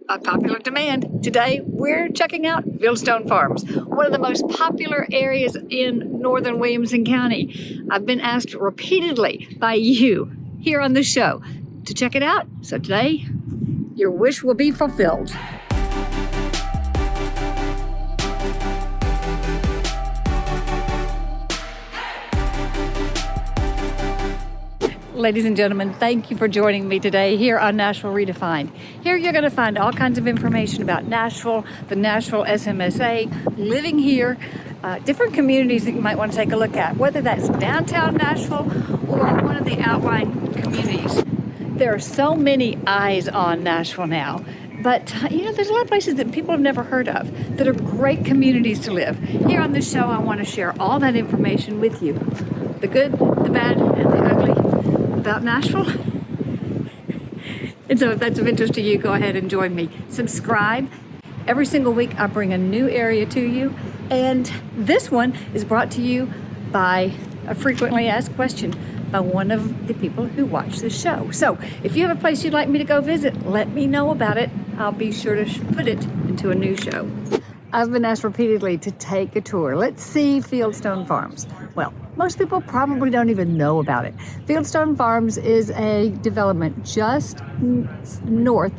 by popular demand, today we're checking out Fieldstone Farms, one of the most popular areas in northern Williamson County. I've been asked repeatedly by you here on the show to check it out. So today, your wish will be fulfilled. Ladies and gentlemen, thank you for joining me today here on Nashville Redefined. Here you're going to find all kinds of information about Nashville, the Nashville SMSA, living here, different communities that you might want to take a look at, whether that's downtown Nashville or one of the outlying communities. There are so many eyes on Nashville now, but there's a lot of places that people have never heard of that are great communities to live. Here on this show, I want to share all that information with you. The good, the bad, and the ugly about Nashville. And so if that's of interest to you, go ahead and join me. Subscribe. Every single week I bring a new area to you, and this one is brought to you by a frequently asked question by one of the people who watch this show. So if you have a place you'd like me to go visit, let me know about it. I'll be sure to put it into a new show. I've been asked repeatedly to take a tour. Let's see Fieldstone Farms. Well, most people probably don't even know about it. Fieldstone Farms is a development just north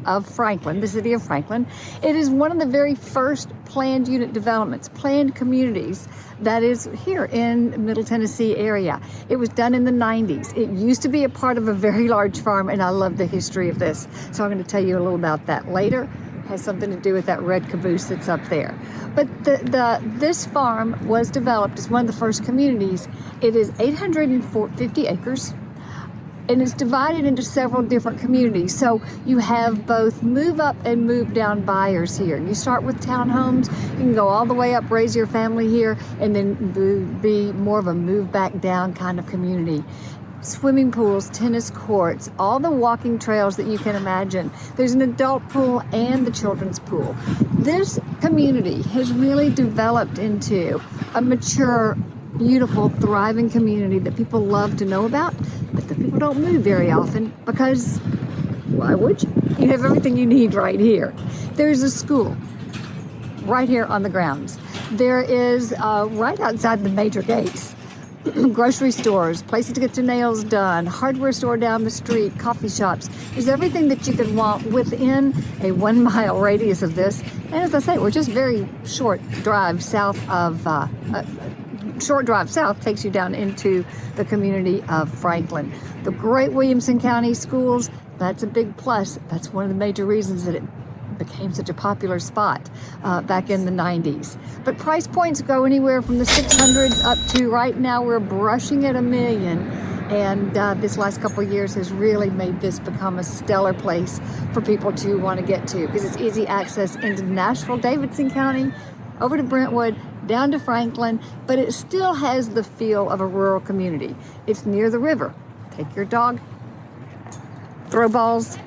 of Franklin, the city of Franklin. It is one of the very first planned unit developments, planned communities that is here in Middle Tennessee area. It was done in the 90s. It used to be a part of a very large farm, and I love the history of this. So I'm going to tell you a little about that later. Has something to do with that red caboose that's up there. But this farm was developed as one of the first communities. It is 850 acres, and it's divided into several different communities. So you have both move up and move down buyers here. You start with townhomes, you can go all the way up, raise your family here, and then be more of a move back down kind of community. Swimming pools, tennis courts, all the walking trails that you can imagine. There's an adult pool and the children's pool. This community has really developed into a mature, beautiful, thriving community that people love to know about, but that people don't move very often because why would you? You have everything you need right here. There's a school right here on the grounds. There is right outside the major gates. Grocery stores, places to get your nails done, hardware store down the street, coffee shops. There's everything that you could want within a 1 mile radius of this. And as I say, we're just very short drive south takes you down into the community of Franklin. The great Williamson County schools, that's a big plus. That's one of the major reasons that it became such a popular spot back in the 90s. But price points go anywhere from the 600s up to right now we're brushing at $1 million. And this last couple of years has really made this become a stellar place for people to want to get to because it's easy access into Nashville, Davidson County, over to Brentwood, down to Franklin, but it still has the feel of a rural community. It's near the river. Take your dog, throw balls,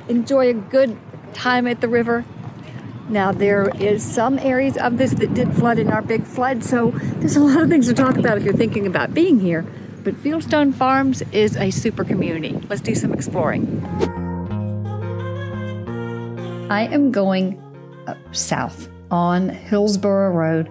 enjoy a good time at the river. Now there is some areas of this that did flood in our big flood, so there's a lot of things to talk about if you're thinking about being here. But Fieldstone Farms is a super community. Let's do some exploring. I am going south on Hillsborough Road,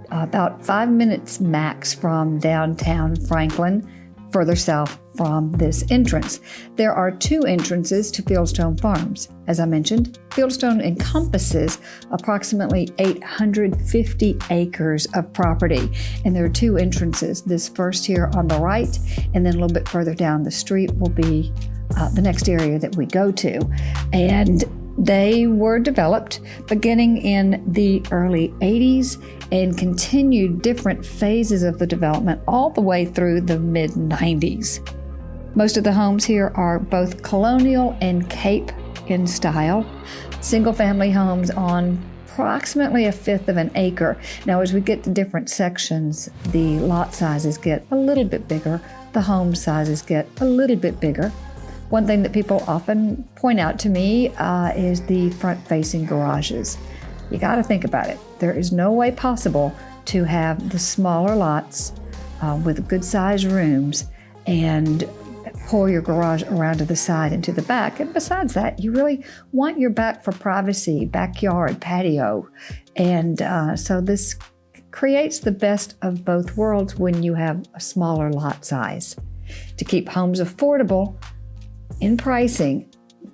about 5 minutes max from downtown Franklin, further south from this entrance. There are two entrances to Fieldstone Farms. As I mentioned, Fieldstone encompasses approximately 850 acres of property, and there are two entrances. This first here on the right, and then a little bit further down the street will be the next area that we go to. And they were developed beginning in the early 80s and continued different phases of the development all the way through the mid-90s. Most of the homes here are both colonial and Cape in style, single-family homes on approximately 1/5 of an acre. Now, as we get to different sections, the lot sizes get a little bit bigger, the home sizes get a little bit bigger. One thing that people often point out to me is the front-facing garages. You got to think about it. There is no way possible to have the smaller lots with good-sized rooms and pull your garage around to the side and to the back. And besides that, you really want your back for privacy, backyard, patio. And so this creates the best of both worlds when you have a smaller lot size. To keep homes affordable in pricing,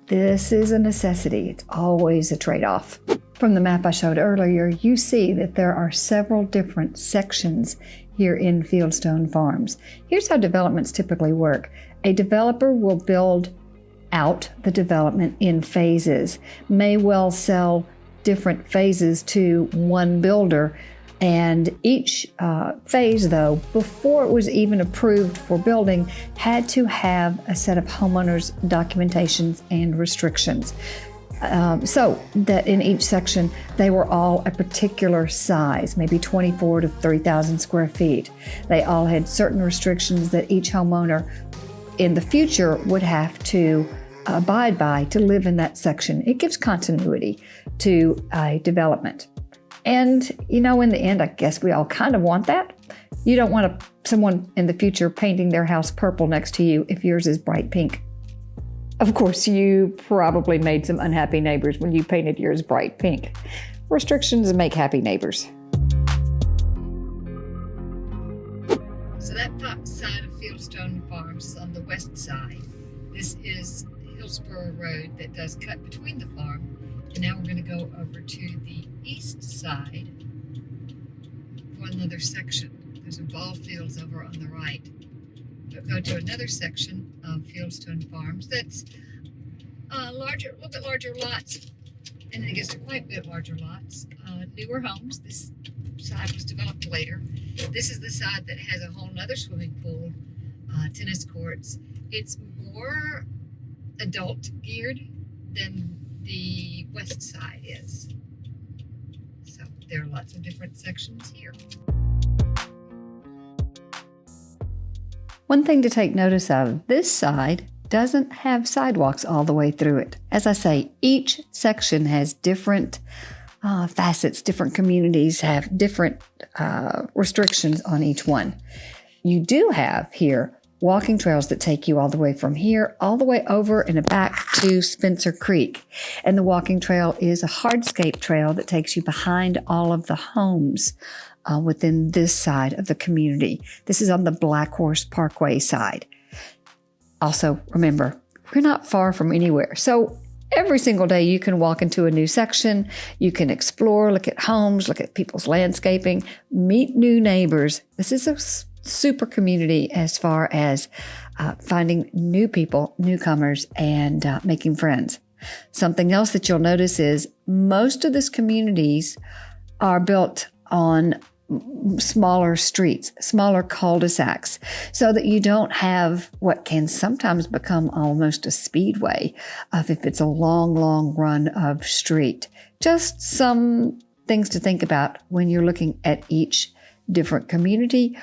this is a necessity. It's always a trade-off. From the map I showed earlier, you see that there are several different sections here in Fieldstone Farms. Here's how developments typically work. A developer will build out the development in phases, may well sell different phases to one builder. And each phase, though, before it was even approved for building, had to have a set of homeowners' documentations and restrictions. So that in each section, they were all a particular size, maybe 24 to 30,000 square feet. They all had certain restrictions that each homeowner in the future would have to abide by to live in that section. It gives continuity to a development. And, in the end, I guess we all kind of want that. You don't want someone in the future painting their house purple next to you if yours is bright pink. Of course, you probably made some unhappy neighbors when you painted yours bright pink. Restrictions make happy neighbors. So that top side of Fieldstone Farms is on the west side. This is Hillsborough Road that does cut between the farm. And now we're going to go over to the east side for another section. There's some ball fields over on the right. But go to another section of Fieldstone Farms that's a little bit larger lots, and then it gets to quite a bit larger lots. Newer homes. This side was developed later. This is the side that has a whole nother swimming pool, tennis courts. It's more adult geared than the west side is. So there are lots of different sections here. One thing to take notice of, this side doesn't have sidewalks all the way through it. As I say, each section has different facets, different communities have different restrictions on each one. You do have here walking trails that take you all the way from here, all the way over and back to Spencer Creek. And the walking trail is a hardscape trail that takes you behind all of the homes within this side of the community. This is on the Black Horse Parkway side. Also, remember, we're not far from anywhere. So every single day you can walk into a new section, you can explore, look at homes, look at people's landscaping, meet new neighbors. This is a super community as far as finding new people, newcomers, and making friends. Something else that you'll notice is most of these communities are built on smaller streets, smaller cul-de-sacs, so that you don't have what can sometimes become almost a speedway if it's a long, long run of street. Just some things to think about when you're looking at each different community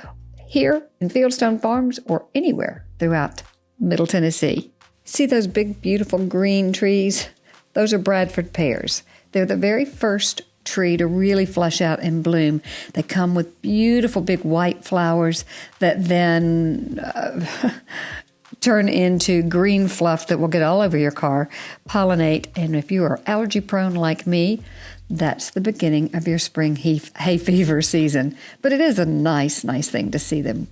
here in Fieldstone Farms or anywhere throughout Middle Tennessee. See those big, beautiful green trees? Those are Bradford pears. They're the very first tree to really flush out and bloom. They come with beautiful big white flowers that then turn into green fluff that will get all over your car, pollinate, and if you are allergy prone like me, that's the beginning of your spring hay fever season. But it is a nice thing to see them.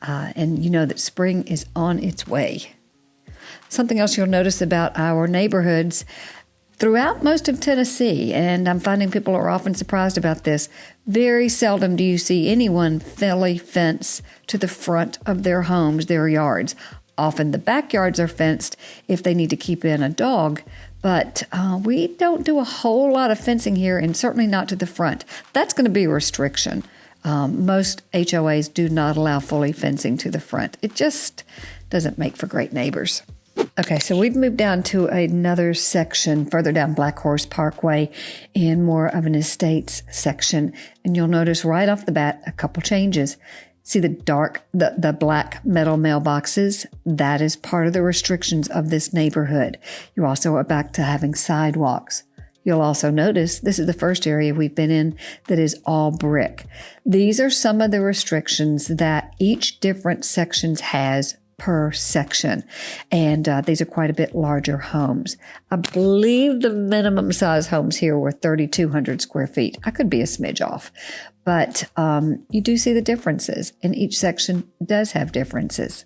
And you know that spring is on its way. Something else you'll notice about our neighborhoods throughout most of Tennessee, and I'm finding people are often surprised about this, very seldom do you see anyone fully fence to the front of their homes, their yards. Often the backyards are fenced if they need to keep in a dog, but we don't do a whole lot of fencing here, and certainly not to the front. That's going to be a restriction. Most HOAs do not allow fully fencing to the front. It just doesn't make for great neighbors. Okay, so we've moved down to another section further down Black Horse Parkway in more of an estates section. And you'll notice right off the bat a couple changes. See the black metal mailboxes? That is part of the restrictions of this neighborhood. You also are back to having sidewalks. You'll also notice this is the first area we've been in that is all brick. These are some of the restrictions that each different sections has per section. And these are quite a bit larger homes. I believe the minimum size homes here were 3,200 square feet. I could be a smidge off, but you do see the differences, and each section does have differences.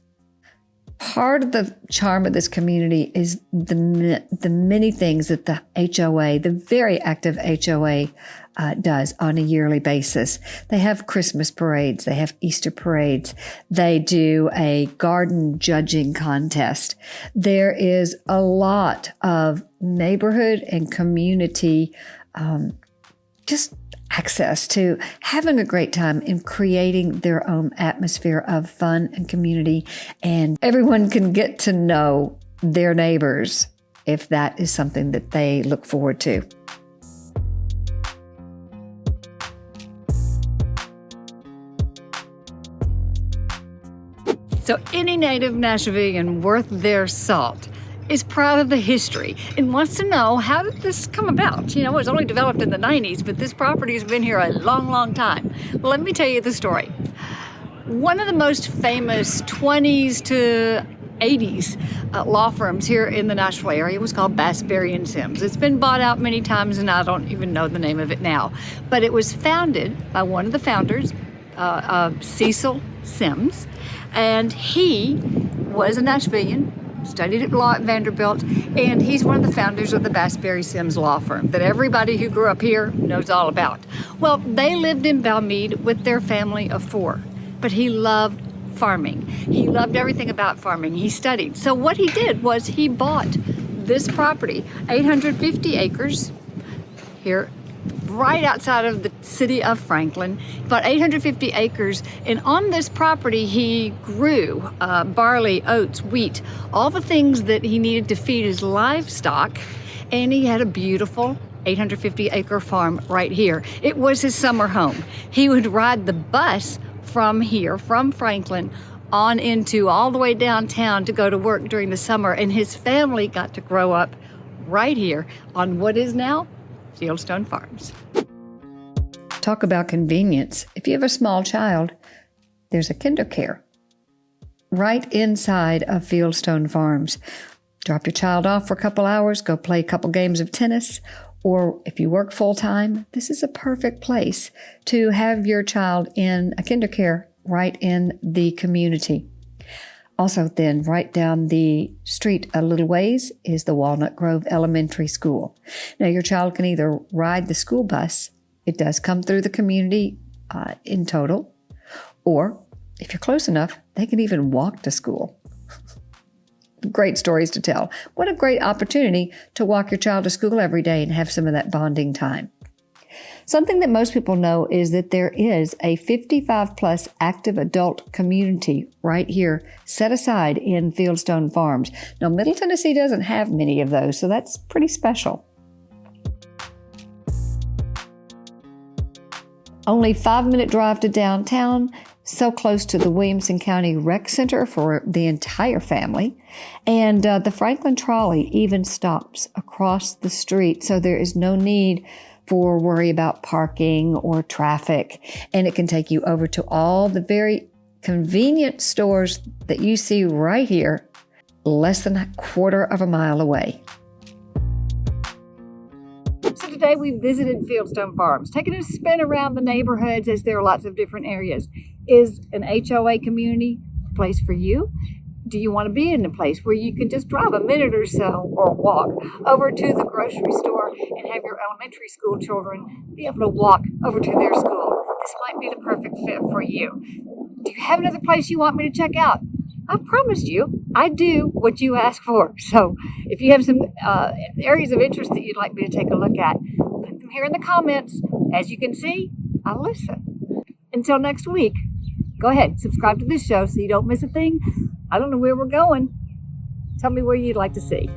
Part of the charm of this community is the many things that the HOA, the very active HOA, does on a yearly basis. They have Christmas parades. They have Easter parades. They do a garden judging contest. There is a lot of neighborhood and community just access to having a great time in creating their own atmosphere of fun and community. And everyone can get to know their neighbors if that is something that they look forward to. So any native Nashvillian worth their salt is proud of the history and wants to know, how did this come about? It was only developed in the 90s, but this property has been here a long, long time. Well, let me tell you the story. One of the most famous 20s to 80s law firms here in the Nashville area was called Bass, Berry & Sims. It's been bought out many times, and I don't even know the name of it now. But it was founded by one of the founders, Cecil Sims, and he was a Nashvillian, studied at law at Vanderbilt, and he's one of the founders of the Bass, Berry & Sims law firm that everybody who grew up here knows all about. Well, they lived in Balmead with their family of 4, but he loved farming. He loved everything about farming. He studied. So what he did was he bought this property, 850 acres here, right outside of the city of Franklin, about 850 acres. And on this property, he grew barley, oats, wheat, all the things that he needed to feed his livestock. And he had a beautiful 850-acre farm right here. It was his summer home. He would ride the bus from here, from Franklin, on into all the way downtown to go to work during the summer. And his family got to grow up right here on what is now Fieldstone Farms. Talk about convenience. If you have a small child, there's a KinderCare right inside of Fieldstone Farms. Drop your child off for a couple hours, go play a couple games of tennis, or if you work full-time, this is a perfect place to have your child in a KinderCare right in the community. Also then, right down the street a little ways is the Walnut Grove Elementary School. Now, your child can either ride the school bus, it does come through the community in total, or if you're close enough, they can even walk to school. Great stories to tell. What a great opportunity to walk your child to school every day and have some of that bonding time. Something that most people know is that there is a 55-plus active adult community right here set aside in Fieldstone Farms. Now, Middle Tennessee doesn't have many of those, so that's pretty special. Only 5-minute drive to downtown, so close to the Williamson County Rec Center for the entire family. And the Franklin Trolley even stops across the street, so there is no need for worry about parking or traffic. And it can take you over to all the very convenient stores that you see right here, less than a quarter of a mile away. So today we visited Fieldstone Farms, taking a spin around the neighborhoods, as there are lots of different areas. Is an HOA community a place for you? Do you want to be in a place where you can just drive a minute or so, or walk over to the grocery store and have your elementary school children be able to walk over to their school? This might be the perfect fit for you. Do you have another place you want me to check out? I promised you I do what you ask for. So if you have some areas of interest that you'd like me to take a look at, put them here in the comments. As you can see, I listen. Until next week, go ahead, subscribe to this show so you don't miss a thing. I don't know where we're going. Tell me where you'd like to see.